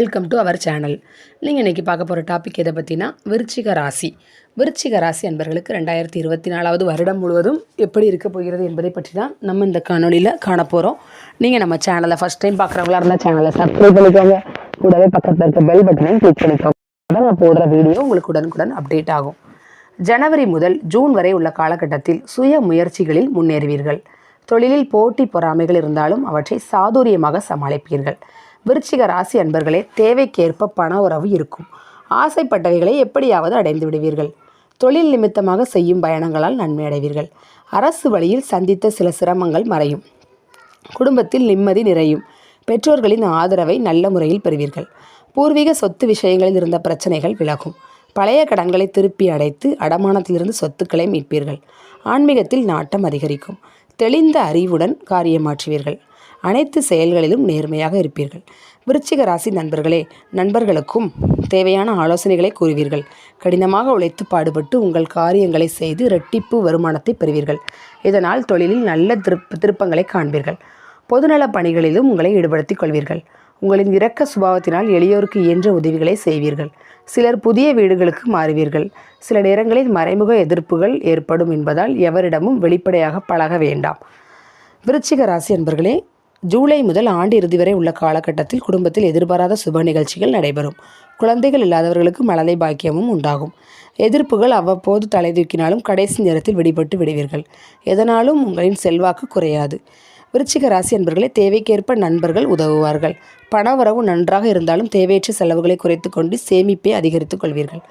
Welcome to our channel. நீங்கள் இன்றைக்கி பார்க்க போகிற டாபிக் எதை பற்றினா விருச்சிக ராசி. விருச்சிக ராசி அன்பர்களுக்கு 2024 வருடம் முழுவதும் எப்படி இருக்க போகிறது என்பதை பற்றி தான் நம்ம இந்த காணொலியில் காண போகிறோம். நீங்கள் நம்ம சேனலை ஃபஸ்ட் டைம் பார்க்குறவங்களா இருந்தால் சேனலை சப்ஸ்கிரைப் பண்ணிக்கோங்க. கூடவே பக்கத்தில் இருக்க பெல் பட்டனையும் கிளிக் பண்ணிக்கோங்க. அதான் நான் போடுற வீடியோ உங்களுக்கு உடனுக்குடன் அப்டேட் ஆகும். ஜனவரி முதல் ஜூன் வரை உள்ள காலகட்டத்தில் சுய முயற்சிகளில் முன்னேறுவீர்கள். தொழிலில் போட்டி பொறாமைகள் இருந்தாலும் அவற்றை சாதுரியமாக சமாளிப்பீர்கள். விருச்சிக ராசி அன்பர்களே, தேவைக்கேற்ப பண உறவு இருக்கும். ஆசைப்பட்டவைகளை எப்படியாவது அடைந்து விடுவீர்கள். தொழில் நிமித்தமாக செய்யும் பயணங்களால் நன்மை அடைவீர்கள். அரசு வழியில் சந்தித்த சில சிரமங்கள் மறையும். குடும்பத்தில் நிம்மதி நிறையும். பெற்றோர்களின் ஆதரவை நல்ல முறையில் பெறுவீர்கள். பூர்வீக சொத்து விஷயங்களில் இருந்த பிரச்சனைகள் விலகும். பழைய கடன்களை திருப்பி அடைத்து அடமானத்திலிருந்து சொத்துக்களை மீட்பீர்கள். ஆன்மீகத்தில் நாட்டம் அதிகரிக்கும். தெளிந்த அறிவுடன் காரியமாற்றுவீர்கள். அனைத்து செயல்களிலும் நேர்மையாக இருப்பீர்கள். விருச்சிக ராசி நண்பர்களுக்கும் தேவையான ஆலோசனைகளை கூறுவீர்கள். கடினமாக உழைத்து பாடுபட்டு உங்கள் காரியங்களை செய்து இரட்டிப்பு வருமானத்தை பெறுவீர்கள். இதனால் தொழிலில் நல்ல திருப்பங்களை காண்பீர்கள். பொதுநல பணிகளிலும் உங்களை ஈடுபடுத்திக் கொள்வீர்கள். உங்களின் இரக்க சுபாவத்தினால் எளியோருக்கு இயன்ற உதவிகளை செய்வீர்கள். சிலர் புதிய வீடுகளுக்கு மாறுவீர்கள். சில நேரங்களில் மறைமுக எதிர்ப்புகள் ஏற்படும் என்பதால் எவரிடமும் வெளிப்படையாக பழக வேண்டாம். விருச்சிக ராசி அன்பர்களே, ஜூலை முதல் ஆண்டு இறுதி வரை உள்ள காலகட்டத்தில் குடும்பத்தில் எதிர்பாராத சுப நிகழ்ச்சிகள் நடைபெறும். குழந்தைகள் இல்லாதவர்களுக்கு மழலை பாக்கியமும் உண்டாகும். எதிர்ப்புகள் அவ்வப்போது தலைதூக்கினாலும் கடைசி நேரத்தில் விடுபட்டு விடுவீர்கள். எதனாலும் உங்களின் செல்வாக்கு குறையாது. விருச்சிக ராசி அன்பர்களே, தேவைக்கேற்ப நண்பர்கள் உதவுவார்கள். பணவரவு நன்றாக இருந்தாலும் தேவையற்ற செலவுகளை குறைத்து கொண்டு சேமிப்பை அதிகரித்துக் கொள்வீர்கள்.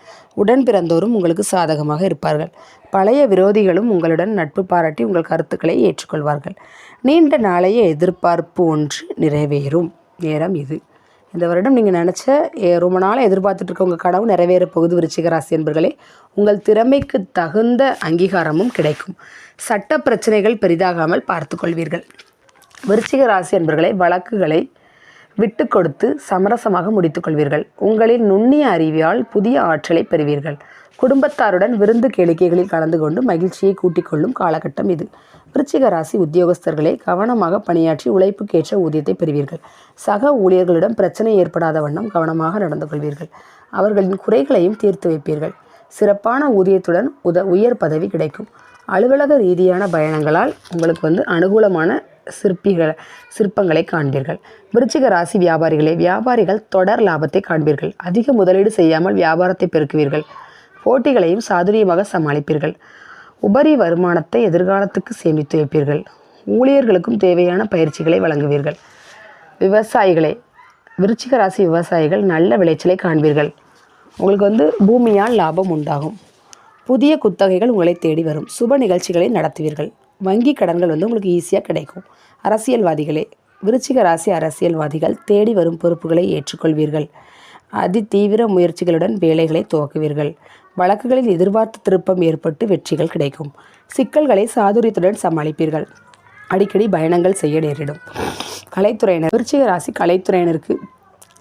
உடன் பிறந்தோரும் உங்களுக்கு சாதகமாக இருப்பார்கள். பழைய விரோதிகளும் உங்களுடன் நட்பு பாராட்டி உங்கள் கருத்துக்களை ஏற்றுக்கொள்வார்கள். நீண்ட நாளைய எதிர்பார்ப்பு ஒன்று நிறைவேறும் நேரம் இது. இந்த வருடம் நீங்கள் நினச்ச ரொம்ப நாளாக எதிர்பார்த்துட்டு இருக்க உங்கள் கனவு நிறைவேற போகுது. விருச்சிக ராசி என்பர்களே, உங்கள் திறமைக்கு தகுந்த அங்கீகாரமும் கிடைக்கும். சட்ட பிரச்சனைகள் பெரிதாகாமல் பார்த்து கொள்வீர்கள். விருச்சிக ராசி என்பர்களே, வழக்குகளை விட்டு கொடுத்து சமரசமாக முடித்துக்கொள்வீர்கள். உங்களின் நுண்ணிய அறிவியால் புதிய ஆற்றலை பெறுவீர்கள். குடும்பத்தாருடன் விருந்து கேளிக்கைகளில் கலந்து கொண்டு மகிழ்ச்சியை கூட்டிக் கொள்ளும் காலகட்டம் இது. விருச்சிக ராசி உத்தியோகஸ்தர்களே, கவனமாக பணியாற்றி உழைப்புக்கேற்ற ஊதியத்தை பெறுவீர்கள். சக ஊழியர்களிடம் பிரச்சனை ஏற்படாத வண்ணம் கவனமாக நடந்து கொள்வீர்கள். அவர்களின் குறைகளையும் தீர்த்து வைப்பீர்கள். சிறப்பான ஊதியத்துடன் உயர் பதவி கிடைக்கும். அலுவலக ரீதியான பயணங்களால் உங்களுக்கு அனுகூலமான சிற்பங்களை காண்பீர்கள். விருச்சிக ராசி வியாபாரிகள் தொடர் லாபத்தை காண்பீர்கள். அதிக முதலீடு செய்யாமல் வியாபாரத்தை பெருக்குவீர்கள். போட்டிகளையும் சாதுரியமாக சமாளிப்பீர்கள். உபரி வருமானத்தை எதிர்காலத்துக்கு சேமித்து வைப்பீர்கள். ஊழியர்களுக்கும் தேவையான பயிற்சிகளை வழங்குவீர்கள். விருச்சிக ராசி விவசாயிகள் நல்ல விளைச்சலை காண்பீர்கள். உங்களுக்கு பூமியால் லாபம் உண்டாகும். புதிய குத்தகைகள் உங்களை தேடி வரும். சுப நிகழ்ச்சிகளை நடத்துவீர்கள். வங்கி கடன்கள் உங்களுக்கு ஈஸியாக கிடைக்கும். விருச்சிக ராசி அரசியல்வாதிகள் தேடி வரும் பொறுப்புகளை ஏற்றுக்கொள்வீர்கள். தீவிர முயற்சிகளுடன் வேலைகளை துவக்குவீர்கள். வழக்குகளில் எதிர்பார்த்த திருப்பம் ஏற்பட்டு வெற்றிகள் கிடைக்கும். சிக்கல்களை சாதுரியத்துடன் சமாளிப்பீர்கள். அடிக்கடி பயணங்கள் செய்ய நேரிடும். விருச்சிக ராசி கலைத்துறையினருக்கு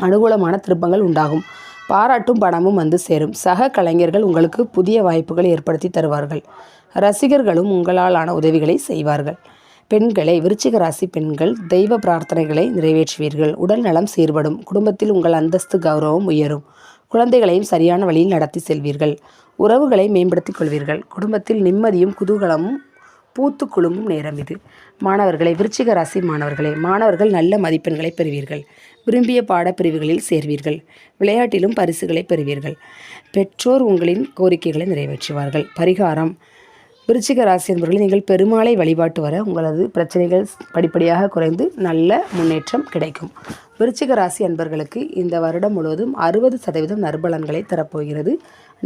அனுகூலமான திருப்பங்கள் உண்டாகும். பாராட்டும் பணமும் வந்து சேரும். சக கலைஞர்கள் உங்களுக்கு புதிய வாய்ப்புகளை ஏற்படுத்தி தருவார்கள். ரசிகர்களும் உங்களாலான உதவிகளை செய்வார்கள். விருச்சிக ராசி பெண்கள் தெய்வ பிரார்த்தனைகளை நிறைவேற்றுவீர்கள். உடல் நலம் சீர்படும். குடும்பத்தில் உங்கள் அந்தஸ்து கௌரவம் உயரும். குழந்தைகளையும் சரியான வழியில் நடத்தி செல்வீர்கள். உறவுகளை மேம்படுத்திக் கொள்வீர்கள். குடும்பத்தில் நிம்மதியும் குதூகலமும் பூத்து குலுங்கும் நேரம் இது. விருச்சிக ராசி மாணவர்கள் நல்ல மதிப்பெண்களை பெறுவீர்கள். விரும்பிய பாடப்பிரிவுகளில் சேர்வீர்கள். விளையாட்டிலும் பரிசுகளை பெறுவீர்கள். பெற்றோர் உங்களின் கோரிக்கைகளை நிறைவேற்றுவார்கள். பரிகாரம்: விருச்சிக ராசி என்பவர்கள் நீங்கள் பெருமாளை வழிபாட்டு வர உங்களது பிரச்சனைகள் படிப்படியாக குறைந்து நல்ல முன்னேற்றம் கிடைக்கும். விருச்சிக ராசி அன்பர்களுக்கு இந்த வருடம் முழுவதும் 60% நற்பலன்களை தரப்போகிறது.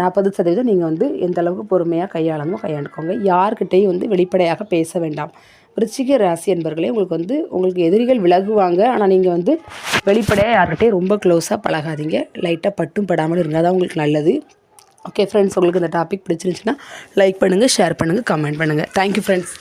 40% நீங்கள் எந்த அளவுக்கு பொறுமையாக கையாண்டுக்கோங்க. யார்கிட்டையும் வெளிப்படையாக பேச வேண்டாம். விருச்சிக ராசி என்பர்களே, உங்களுக்கு எதிரிகள் விலகுவாங்க. ஆனால் நீங்கள் வெளிப்படையாக யார்கிட்டையும் ரொம்ப க்ளோஸாக பழகாதீங்க. லைட்டாக பட்டும் படாமல் இருந்தால் தான் உங்களுக்கு நல்லது. ஓகே ஃப்ரெண்ட்ஸ், உங்களுக்கு இந்த டாபிக் பிடிச்சிருந்துச்சுன்னா லைக் பண்ணுங்கள், ஷேர் பண்ணுங்கள், கமெண்ட் பண்ணுங்கள். Thank you friends.